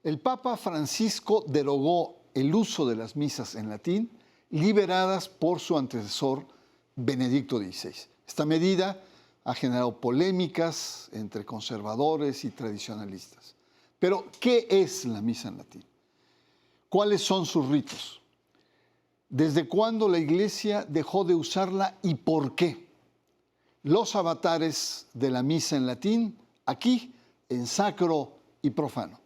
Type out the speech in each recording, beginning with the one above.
El Papa Francisco derogó el uso de las misas en latín, liberadas por su antecesor Benedicto XVI. Esta medida ha generado polémicas entre conservadores y tradicionalistas. Pero, ¿qué es la misa en latín? ¿Cuáles son sus ritos? ¿Desde cuándo la Iglesia dejó de usarla y por qué? Los avatares de la misa en latín, aquí en Sacro y Profano.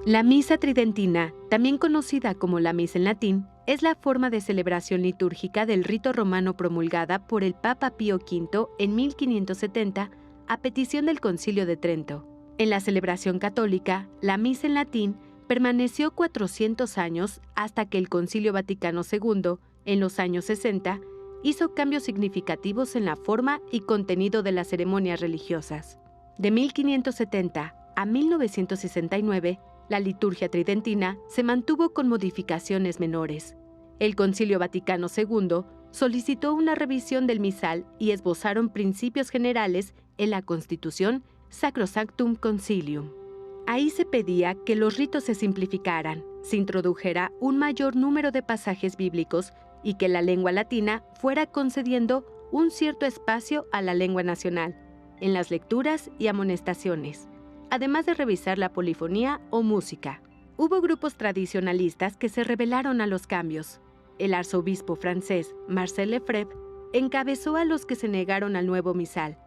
La misa tridentina, también conocida como la misa en latín, es la forma de celebración litúrgica del rito romano promulgada por el Papa Pío V en 1570 a petición del Concilio de Trento. En la celebración católica, la misa en latín permaneció 400 años hasta que el Concilio Vaticano II, en los años 60, hizo cambios significativos en la forma y contenido de las ceremonias religiosas. De 1570 a 1969, la liturgia tridentina se mantuvo con modificaciones menores. El Concilio Vaticano II solicitó una revisión del misal y esbozaron principios generales en la Constitución Sacrosanctum Concilium. Ahí se pedía que los ritos se simplificaran, se introdujera un mayor número de pasajes bíblicos y que la lengua latina fuera concediendo un cierto espacio a la lengua nacional, en las lecturas y amonestaciones, además de revisar la polifonía o música. Hubo grupos tradicionalistas que se rebelaron a los cambios. El arzobispo francés Marcel Lefebvre encabezó a los que se negaron al nuevo misal,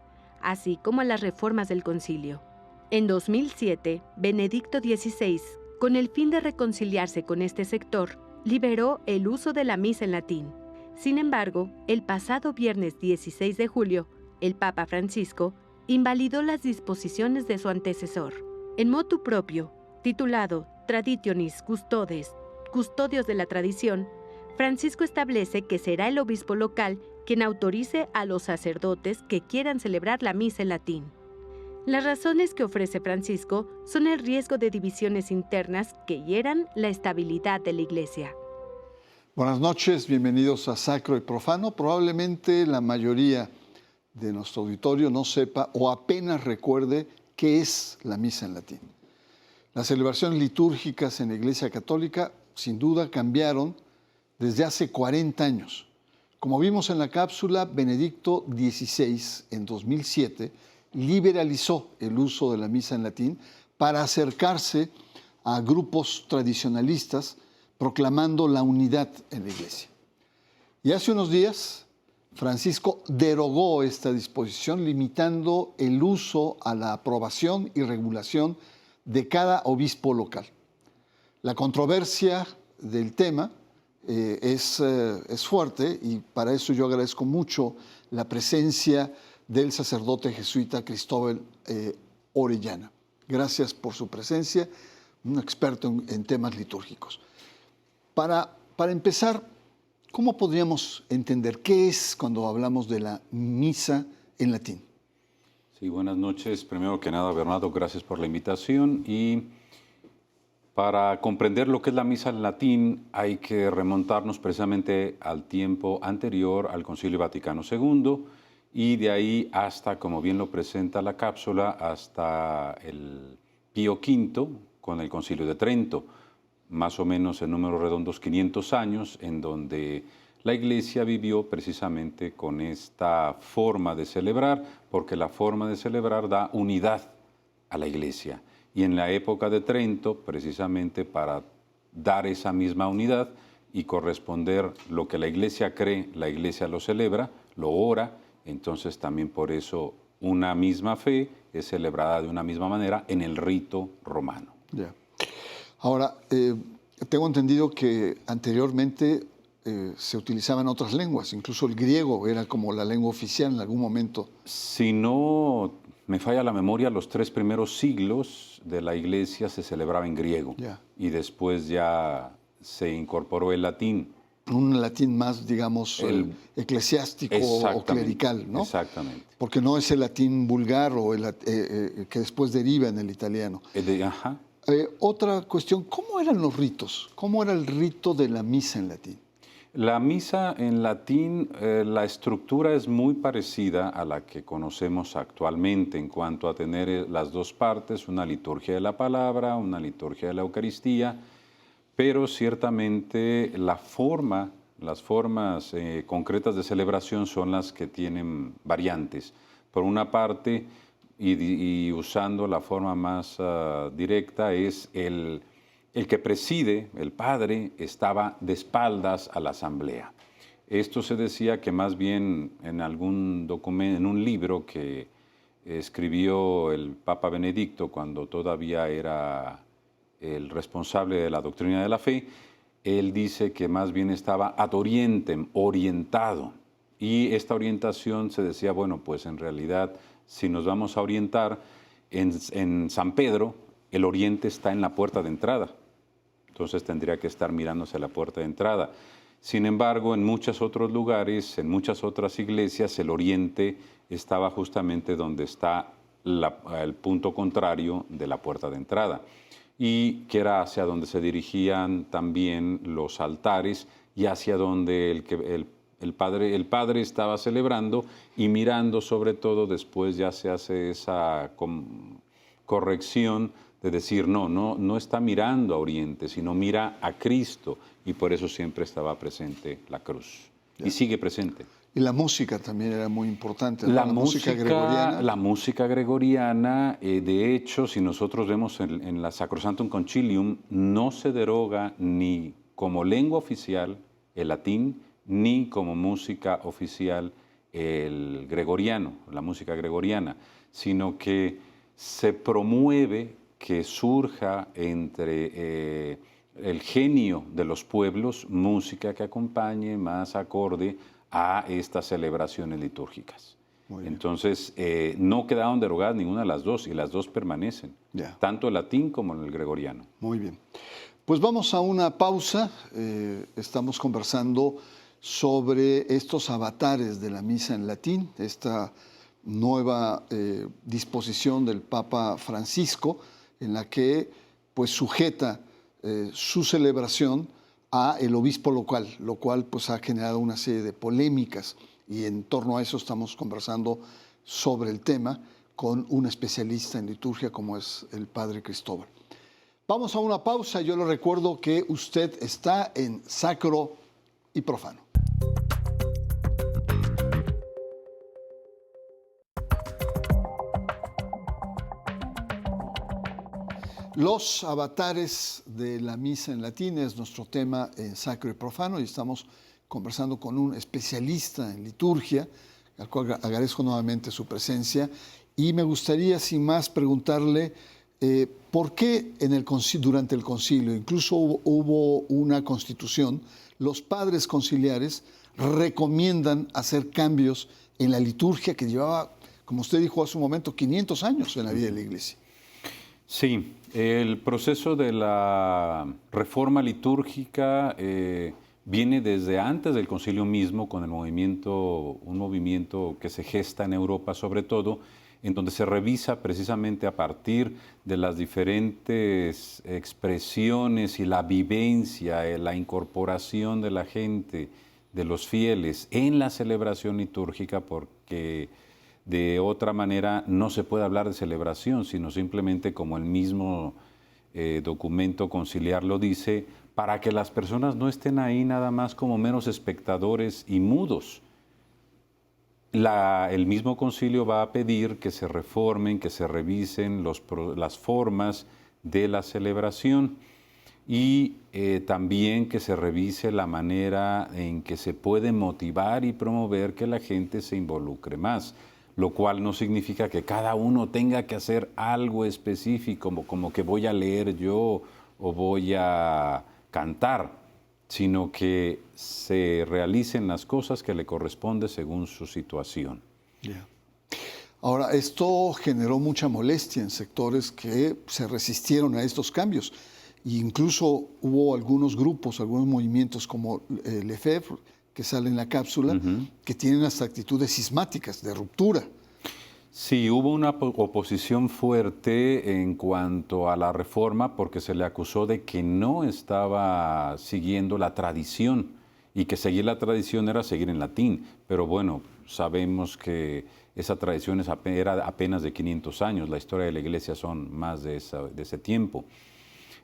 así como a las reformas del concilio. En 2007, Benedicto XVI, con el fin de reconciliarse con este sector, liberó el uso de la misa en latín. Sin embargo, el pasado viernes 16 de julio, el Papa Francisco invalidó las disposiciones de su antecesor. En motu propio, titulado Traditionis Custodes, Custodios de la Tradición, Francisco establece que será el obispo local quien autorice a los sacerdotes que quieran celebrar la misa en latín. Las razones que ofrece Francisco son el riesgo de divisiones internas que hieran la estabilidad de la Iglesia. Buenas noches, bienvenidos a Sacro y Profano. Probablemente la mayoría de nuestro auditorio no sepa o apenas recuerde qué es la misa en latín. Las celebraciones litúrgicas en la Iglesia Católica sin duda cambiaron desde hace 40 años. Como vimos en la cápsula, Benedicto XVI en 2007 liberalizó el uso de la misa en latín para acercarse a grupos tradicionalistas proclamando la unidad en la Iglesia. Y hace unos días, Francisco derogó esta disposición, limitando el uso a la aprobación y regulación de cada obispo local. La controversia del tema es fuerte y para eso yo agradezco mucho la presencia del sacerdote jesuita Cristóbal Orellana. Gracias por su presencia, un experto en temas litúrgicos. Para empezar, ¿cómo podríamos entender qué es cuando hablamos de la misa en latín? Sí, buenas noches. Primero que nada, Bernardo, gracias por la invitación. Y para comprender lo que es la misa en latín, hay que remontarnos precisamente al tiempo anterior al Concilio Vaticano II y de ahí hasta, como bien lo presenta la cápsula, hasta el Pío V con el Concilio de Trento, más o menos en números redondos 500 años, en donde la Iglesia vivió precisamente con esta forma de celebrar, porque la forma de celebrar da unidad a la Iglesia. Y en la época de Trento, precisamente para dar esa misma unidad y corresponder lo que la Iglesia cree, la Iglesia lo celebra, lo ora, entonces también por eso una misma fe es celebrada de una misma manera en el rito romano. Yeah. Ahora, tengo entendido que anteriormente se utilizaban otras lenguas, incluso el griego era como la lengua oficial en algún momento. Si no me falla la memoria, los 3 primeros siglos de la Iglesia se celebraba en griego y después ya se incorporó el latín. Un latín más, digamos, eclesiástico o clerical, ¿no? Exactamente. Porque no es el latín vulgar o que después deriva en el italiano. Otra cuestión, ¿cómo eran los ritos? ¿Cómo era el rito de la misa en latín? La misa en latín, la estructura es muy parecida a la que conocemos actualmente en cuanto a tener las dos partes, una liturgia de la palabra, una liturgia de la Eucaristía, pero ciertamente las formas concretas de celebración son las que tienen variantes. Por una parte, y usando la forma más directa, es el que preside, el padre, estaba de espaldas a la asamblea. Esto se decía que más bien en algún documento, en un libro que escribió el Papa Benedicto cuando todavía era el responsable de la doctrina de la fe, él dice que más bien estaba ad orientem, orientado. Y esta orientación se decía, bueno, pues en realidad, si nos vamos a orientar, en San Pedro, el oriente está en la puerta de entrada. Entonces tendría que estar mirándose a la puerta de entrada. Sin embargo, en muchos otros lugares, en muchas otras iglesias, el oriente estaba justamente donde está el punto contrario de la puerta de entrada. Y que era hacia donde se dirigían también los altares y hacia donde el padre estaba celebrando y mirando sobre todo, después ya se hace esa corrección de decir, no está mirando a Oriente, sino mira a Cristo, y por eso siempre estaba presente la cruz. Ya. Y sigue presente. Y la música también era muy importante, ¿no? La música gregoriana. La música gregoriana, de hecho, si nosotros vemos en la Sacrosanctum Concilium, no se deroga ni como lengua oficial el latín, ni como música oficial el gregoriano, la música gregoriana, sino que se promueve que surja entre el genio de los pueblos música que acompañe más acorde a estas celebraciones litúrgicas. Entonces, no quedaron derogadas ninguna de las dos y las dos permanecen, tanto el latín como el gregoriano. Muy bien. Pues vamos a una pausa. Estamos conversando sobre estos avatares de la misa en latín, esta nueva disposición del Papa Francisco, en la que pues sujeta su celebración a el obispo local, lo cual pues ha generado una serie de polémicas, y en torno a eso estamos conversando sobre el tema con un especialista en liturgia como es el Padre Cristóbal. Vamos a una pausa. Yo le recuerdo que usted está en Sacro y Profano. Los avatares de la misa en latín es nuestro tema en Sacro y Profano, y estamos conversando con un especialista en liturgia, al cual agradezco nuevamente su presencia, y me gustaría, sin más, preguntarle por qué durante el concilio, incluso hubo una constitución, los padres conciliares recomiendan hacer cambios en la liturgia que llevaba, como usted dijo hace un momento, 500 años en la vida de la Iglesia. Sí, el proceso de la reforma litúrgica viene desde antes del concilio mismo, con un movimiento que se gesta en Europa sobre todo, en donde se revisa precisamente a partir de las diferentes expresiones y la vivencia, la incorporación de la gente, de los fieles en la celebración litúrgica, porque de otra manera no se puede hablar de celebración, sino simplemente, como el mismo documento conciliar lo dice, para que las personas no estén ahí nada más como meros espectadores y mudos. El mismo concilio va a pedir que se reformen, que se revisen las formas de la celebración, y también que se revise la manera en que se puede motivar y promover que la gente se involucre más, lo cual no significa que cada uno tenga que hacer algo específico, como que voy a leer yo o voy a cantar, sino que se realicen las cosas que le corresponde según su situación. Yeah. Ahora, esto generó mucha molestia en sectores que se resistieron a estos cambios. E incluso hubo algunos grupos, algunos movimientos como Lefebvre, que sale en la cápsula, que tienen hasta actitudes cismáticas, de ruptura. Sí, hubo una oposición fuerte en cuanto a la reforma, porque se le acusó de que no estaba siguiendo la tradición y que seguir la tradición era seguir en latín. Pero bueno, sabemos que esa tradición era apenas de 500 años, la historia de la Iglesia son más de ese tiempo.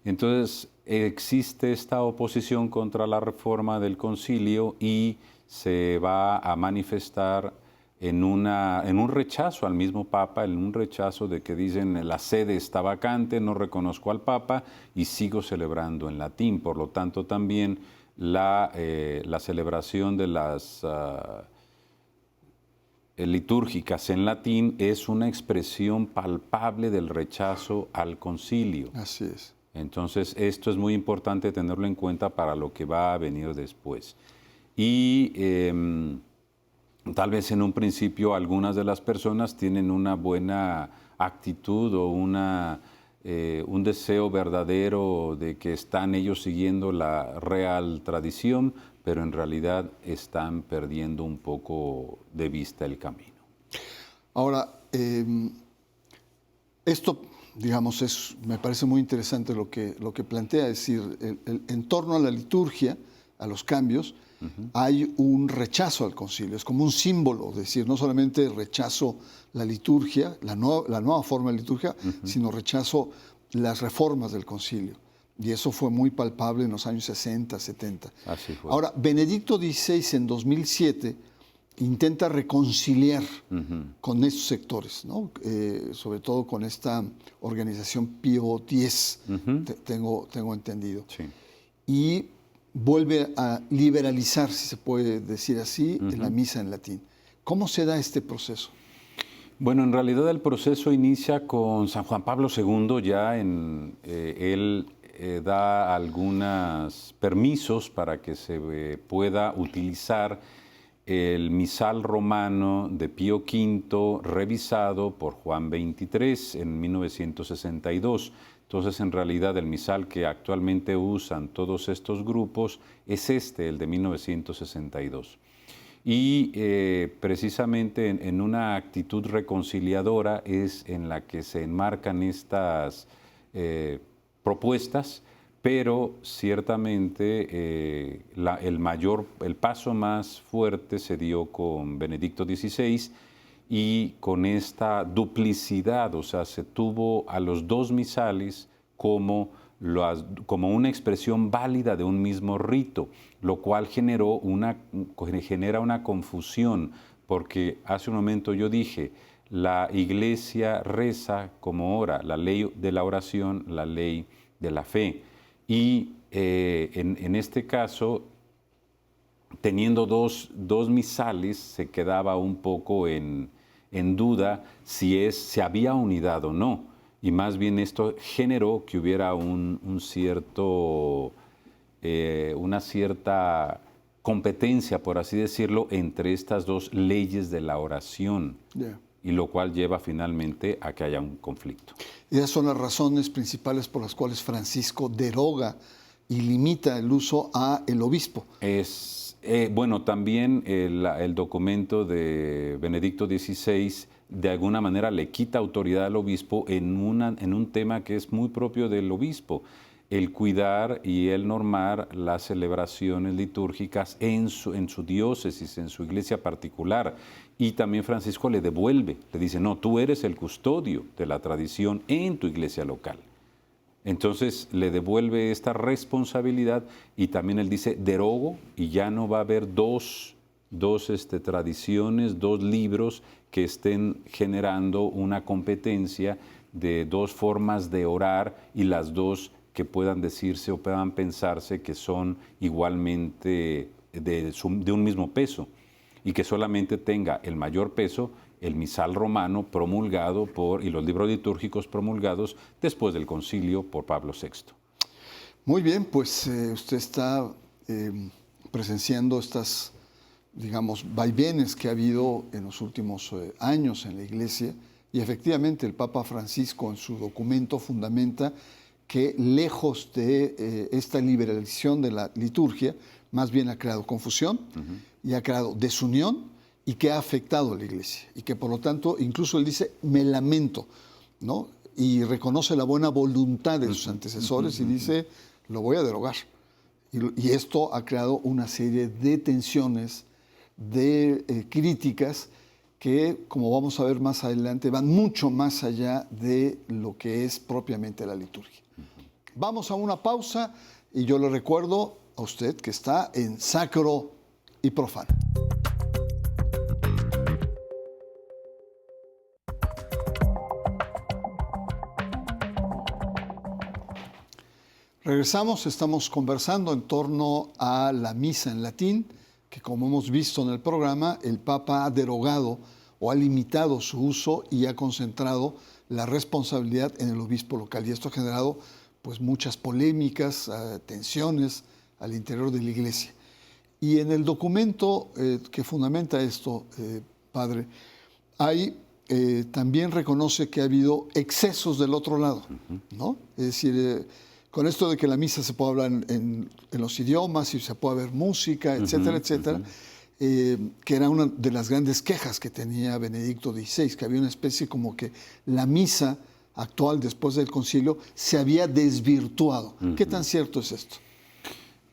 Entonces existe esta oposición contra la reforma del concilio y se va a manifestar en un rechazo al mismo Papa, en un rechazo de que dicen la sede está vacante, no reconozco al Papa y sigo celebrando en latín. Por lo tanto, también la celebración de las litúrgicas en latín es una expresión palpable del rechazo al concilio. Así es. Entonces, esto es muy importante tenerlo en cuenta para lo que va a venir después. Y tal vez en un principio algunas de las personas tienen una buena actitud o un deseo verdadero de que están ellos siguiendo la real tradición, pero en realidad están perdiendo un poco de vista el camino. Ahora, esto, digamos, me parece muy interesante lo que plantea, es decir, en torno a la liturgia, a los cambios, hay un rechazo al concilio, es como un símbolo, es decir, no solamente rechazo la liturgia, la nueva forma de liturgia, sino rechazo las reformas del concilio. Y eso fue muy palpable en los años 60, 70. Así fue. Ahora, Benedicto XVI en 2007 intenta reconciliar con estos sectores, ¿no? Sobre todo con esta organización Pío X, tengo entendido. Sí. Y vuelve a liberalizar, si se puede decir así, la misa en latín. ¿Cómo se da este proceso? Bueno, en realidad el proceso inicia con San Juan Pablo II, ya él da algunos permisos para que se pueda utilizar el misal romano de Pío V, revisado por Juan XXIII en 1962. Entonces, en realidad, el misal que actualmente usan todos estos grupos es el de 1962. Y precisamente en una actitud reconciliadora es en la que se enmarcan estas propuestas, pero ciertamente el paso más fuerte se dio con Benedicto XVI y con esta duplicidad, o sea, se tuvo a los dos misales como una expresión válida de un mismo rito, lo cual genera una confusión, porque hace un momento yo dije, la Iglesia reza como ora, la ley de la oración, la ley de la fe. Y en este caso, teniendo dos misales, se quedaba un poco en duda si había unidad o no. Y más bien esto generó que hubiera una cierta competencia, por así decirlo, entre estas dos leyes de la oración. Yeah. Y lo cual lleva finalmente a que haya un conflicto. Esas son las razones principales por las cuales Francisco deroga y limita el uso al obispo. Bueno, también el documento de Benedicto XVI de alguna manera le quita autoridad al obispo en un tema que es muy propio del obispo, el cuidar y el normar las celebraciones litúrgicas en su diócesis, en su iglesia particular. Y también Francisco le devuelve, le dice, no, tú eres el custodio de la tradición en tu iglesia local. Entonces le devuelve esta responsabilidad y también él dice, derogo y ya no va a haber dos tradiciones, dos libros que estén generando una competencia de dos formas de orar y las dos que puedan decirse o puedan pensarse que son igualmente de un mismo peso y que solamente tenga el mayor peso el misal romano promulgado y los libros litúrgicos promulgados después del concilio por Pablo VI. Muy bien, pues usted está presenciando estas, digamos, vaivenes que ha habido en los últimos años en la Iglesia y efectivamente el Papa Francisco en su documento fundamenta que lejos de esta liberalización de la liturgia, más bien ha creado confusión y ha creado desunión y que ha afectado a la Iglesia. Y que por lo tanto, incluso él dice, me lamento, ¿no? Y reconoce la buena voluntad de sus antecesores y dice, lo voy a derogar. Y esto ha creado una serie de tensiones, de críticas que, como vamos a ver más adelante, van mucho más allá de lo que es propiamente la liturgia. Vamos a una pausa y yo le recuerdo a usted que está en Sacro y Profano. Regresamos, estamos conversando en torno a la misa en latín, que como hemos visto en el programa, el Papa ha derogado o ha limitado su uso y ha concentrado la responsabilidad en el obispo local. Y esto ha generado pues, muchas polémicas, tensiones al interior de la Iglesia. Y en el documento que fundamenta esto, padre, también reconoce que ha habido excesos del otro lado, ¿no? Es decir, con esto de que la misa se puede hablar en los idiomas y se puede ver música, etcétera, etcétera, que era una de las grandes quejas que tenía Benedicto XVI, que había una especie como que la misa actual después del concilio se había desvirtuado. ¿Qué tan cierto es esto?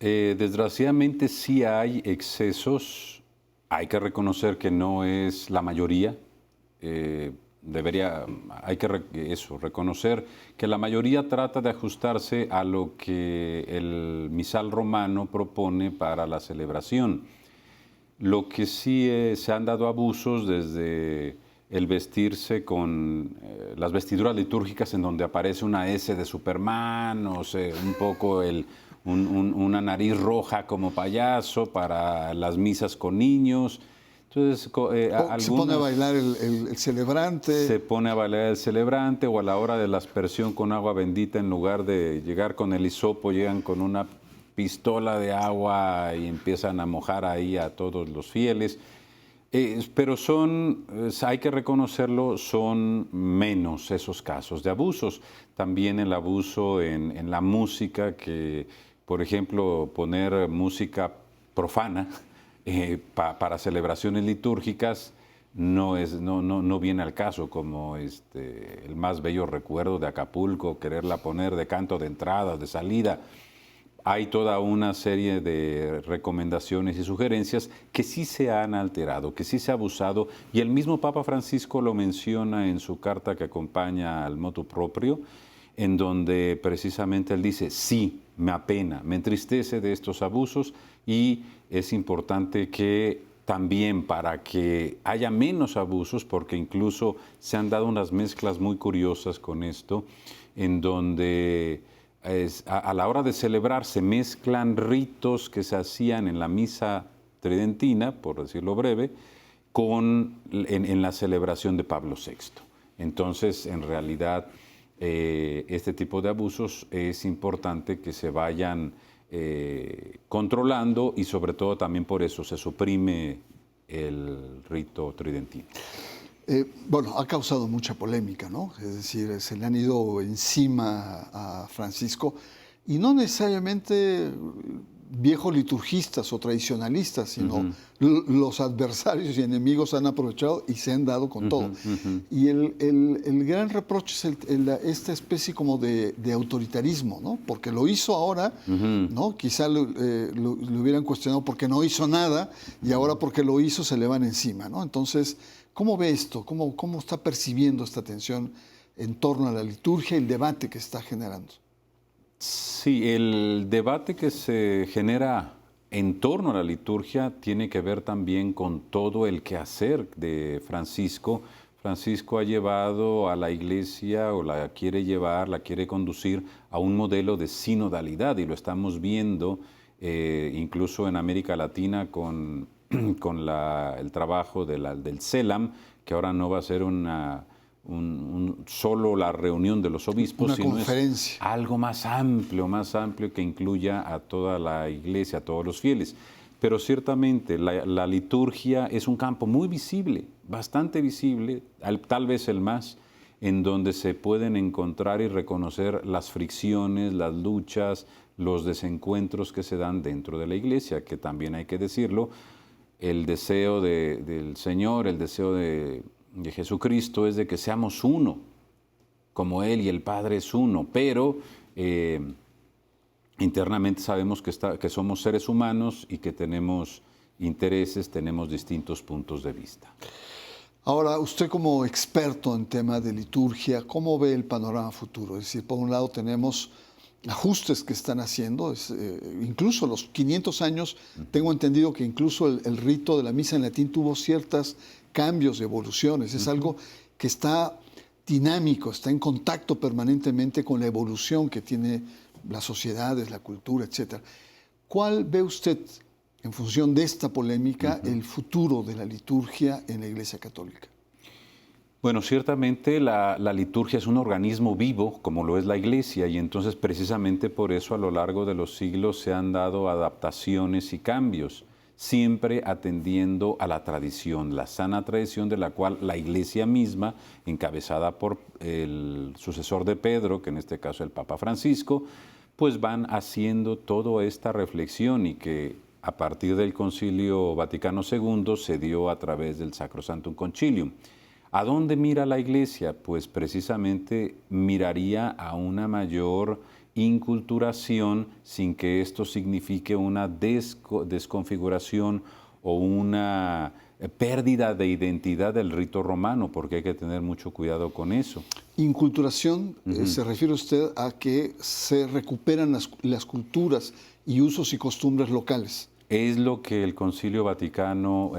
Desgraciadamente sí hay excesos, hay que reconocer que no es la mayoría. Hay que reconocer que la mayoría trata de ajustarse a lo que el misal romano propone para la celebración. Lo que sí se han dado abusos desde el vestirse con las vestiduras litúrgicas en donde aparece una S de Superman, o sea, un poco una nariz roja como payaso para las misas con niños. Entonces, se pone a bailar el celebrante. Se pone a bailar el celebrante, o a la hora de la aspersión con agua bendita, en lugar de llegar con el hisopo, llegan con una pistola de agua y empiezan a mojar ahí a todos los fieles. Pero hay que reconocerlo, son menos esos casos de abusos. También el abuso en la música, que, por ejemplo, poner música profana, para celebraciones litúrgicas no viene al caso, como el más bello recuerdo de Acapulco, quererla poner de canto de entrada, de salida. Hay toda una serie de recomendaciones y sugerencias que sí se han alterado, que sí se ha abusado, y el mismo Papa Francisco lo menciona en su carta que acompaña al motu proprio, en donde precisamente él dice: sí, me apena, me entristece de estos abusos, y es importante que también, para que haya menos abusos, porque incluso se han dado unas mezclas muy curiosas con esto, en donde a la hora de celebrar se mezclan ritos que se hacían en la misa tridentina, por decirlo breve, en la celebración de Pablo VI. Entonces, en realidad, este tipo de abusos es importante que se vayan controlando, y sobre todo también por eso se suprime el rito tridentino. Bueno, ha causado mucha polémica, ¿no? Es decir, se le han ido encima a Francisco, y no necesariamente viejos liturgistas o tradicionalistas, sino los adversarios y enemigos han aprovechado y se han dado con todo. Y el gran reproche es esta especie como de autoritarismo, ¿no? Porque lo hizo ahora, ¿no? Quizá lo hubieran cuestionado porque no hizo nada, y ahora porque lo hizo se le van encima, ¿no? Entonces, ¿cómo ve esto? ¿Cómo está percibiendo esta tensión en torno a la liturgia y el debate que está generando? Sí, el debate que se genera en torno a la liturgia tiene que ver también con todo el quehacer de Francisco. Francisco ha llevado a la Iglesia, o la quiere conducir a un modelo de sinodalidad, y lo estamos viendo incluso en América Latina con el trabajo del CELAM, que ahora no va a ser solo la reunión de los obispos, sino es algo más amplio que incluya a toda la Iglesia, a todos los fieles. Pero ciertamente la liturgia es un campo muy visible, bastante visible, tal vez el más, en donde se pueden encontrar y reconocer las fricciones, las luchas, los desencuentros que se dan dentro de la Iglesia, que también hay que decirlo. El deseo del Señor, el deseo de Jesucristo es de que seamos uno, como Él y el Padre es uno, pero internamente sabemos que somos seres humanos y que tenemos intereses, tenemos distintos puntos de vista. Ahora, usted como experto en tema de liturgia, ¿cómo ve el panorama futuro? Es decir, por un lado tenemos ajustes que están haciendo, incluso los 500 años, tengo entendido que incluso el rito de la misa en latín tuvo ciertos cambios, evoluciones, es algo que está dinámico, está en contacto permanentemente con la evolución que tiene las sociedades, la cultura, etc. ¿Cuál ve usted, en función de esta polémica, el futuro de la liturgia en la Iglesia Católica? Bueno, ciertamente la liturgia es un organismo vivo, como lo es la Iglesia, y entonces precisamente por eso a lo largo de los siglos se han dado adaptaciones y cambios, siempre atendiendo a la tradición, la sana tradición de la cual la Iglesia misma, encabezada por el sucesor de Pedro, que en este caso es el Papa Francisco, pues van haciendo toda esta reflexión y que a partir del Concilio Vaticano II se dio a través del Sacrosanctum Concilium. ¿A dónde mira la Iglesia? Pues precisamente miraría a una mayor inculturación sin que esto signifique una desconfiguración o una pérdida de identidad del rito romano, porque hay que tener mucho cuidado con eso. Inculturación, ¿se refiere usted a que se recuperan las culturas y usos y costumbres locales? Es lo que el Concilio Vaticano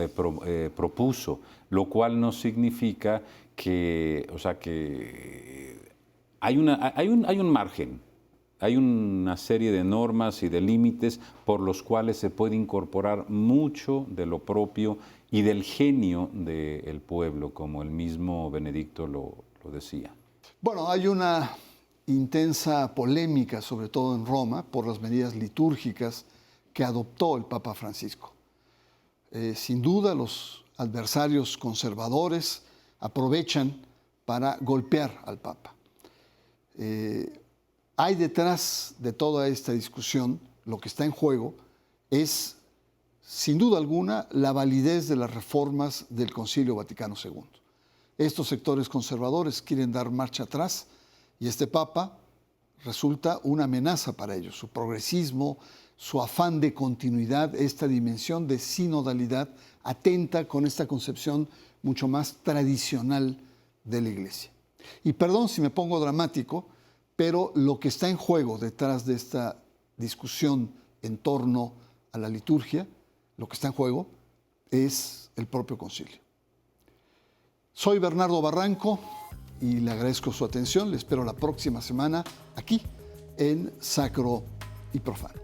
propuso, lo cual no significa que, o sea, que hay un margen, hay una serie de normas y de límites por los cuales se puede incorporar mucho de lo propio y del genio del pueblo, como el mismo Benedicto lo decía. Bueno, hay una intensa polémica, sobre todo en Roma, por las medidas litúrgicas que adoptó el Papa Francisco. Sin duda, los adversarios conservadores aprovechan para golpear al Papa. Hay detrás de toda esta discusión, lo que está en juego es, sin duda alguna, la validez de las reformas del Concilio Vaticano II. Estos sectores conservadores quieren dar marcha atrás y este Papa resulta una amenaza para ellos. Su progresismo, su afán de continuidad, esta dimensión de sinodalidad, atenta con esta concepción mucho más tradicional de la Iglesia. Y perdón si me pongo dramático, pero lo que está en juego detrás de esta discusión en torno a la liturgia, lo que está en juego es el propio concilio. Soy Bernardo Barranco y le agradezco su atención. Le espero la próxima semana aquí en Sacro y Profano.